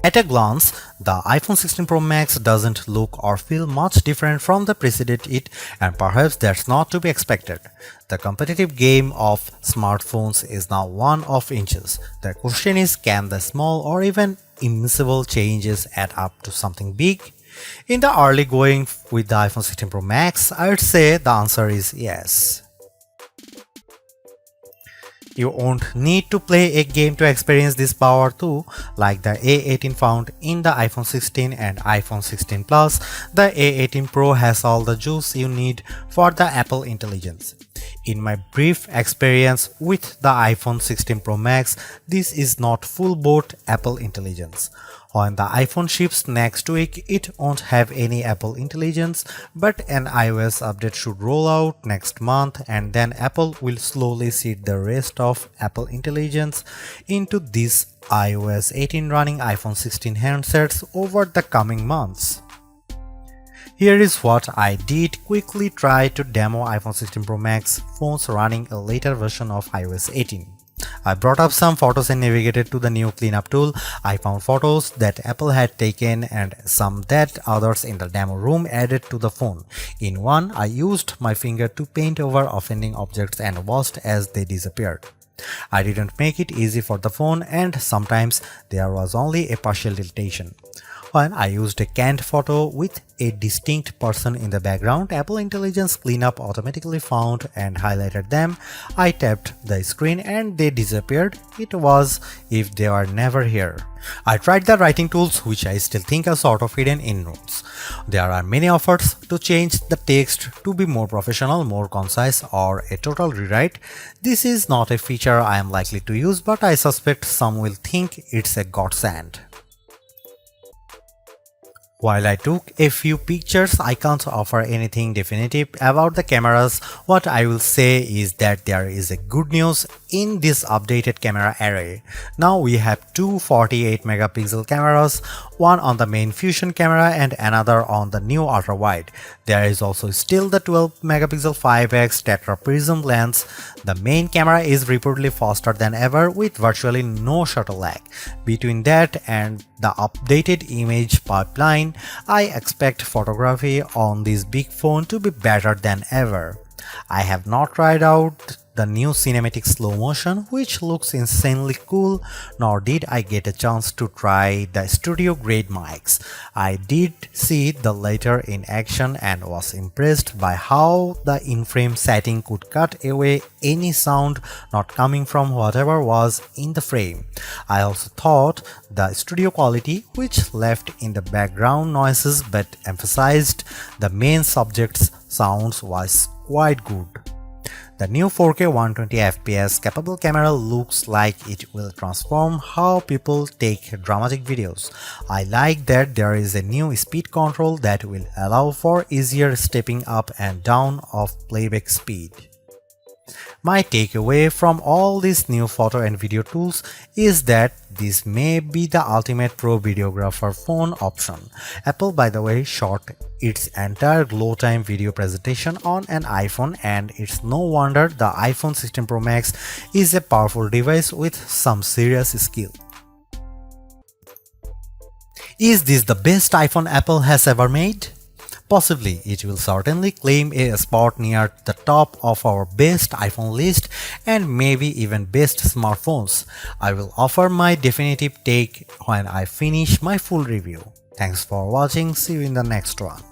At a glance, the iPhone 16 Pro Max doesn't look or feel much different from the preceded it, and perhaps that's not to be expected. The competitive game of smartphones is now one of inches. The question is, can the small or even invisible changes add up to something big? In the early going with the iPhone 16 Pro Max, I'd say the answer is yes. You won't need to play a game to experience this power too, like the A18 found in the iPhone 16 and iPhone 16 Plus. The A18 Pro has all the juice you need for the Apple intelligence. In my brief experience with the iPhone 16 Pro Max, this is not full-boat Apple intelligence. When the iPhone ships next week, it won't have any Apple intelligence, but an iOS update should roll out next month, and then Apple will slowly seed the rest of Apple intelligence into these iOS 18 running iPhone 16 handsets over the coming months. Here is what I did: quickly try to demo iPhone 16 Pro Max phones running a later version of iOS 18. I brought up some photos and navigated to the new cleanup tool. I found photos that Apple had taken and some that others in the demo room added to the phone. In one, I used my finger to paint over offending objects and watched as they disappeared. I didn't make it easy for the phone, and sometimes there was only a partial tiltation. When I used a canned photo with a distinct person in the background, Apple Intelligence Cleanup automatically found and highlighted them. I tapped the screen and they disappeared. It was if they were never here. I tried the writing tools, which I still think are sort of hidden in notes. There are many efforts to change the text to be more professional, more concise, or a total rewrite. This is not a feature I am likely to use, but I suspect some will think it's a godsend. While I took a few pictures, I can't offer anything definitive about the cameras. What I will say is that there is a good news in this updated camera array. Now we have two 48 megapixel cameras, one on the main Fusion camera and another on the new ultra wide. There is also still the 12 megapixel 5x tetra prism lens. The main camera is reportedly faster than ever with virtually no shutter lag. Between that and the updated image pipeline, I expect photography on this big phone to be better than ever. I have not tried out the new cinematic slow motion, which looks insanely cool, nor did I get a chance to try the studio grade mics. I did see the latter in action and was impressed by how the in-frame setting could cut away any sound not coming from whatever was in the frame. I also thought the studio quality, which left in the background noises but emphasized the main subject's sounds, was quite good. The new 4K 120fps capable camera looks like it will transform how people take dramatic videos. I like that there is a new speed control that will allow for easier stepping up and down of playback speed. My takeaway from all these new photo and video tools is that this may be the ultimate pro videographer phone option. Apple, by the way, shot its entire glow time video presentation on an iPhone, and it's no wonder the iPhone 16 Pro Max is a powerful device with some serious skill. Is this the best iPhone Apple has ever made? Possibly. It will certainly claim a spot near the top of our best iPhone list and maybe even best smartphones. I will offer my definitive take when I finish my full review. Thanks for watching. See you in the next one.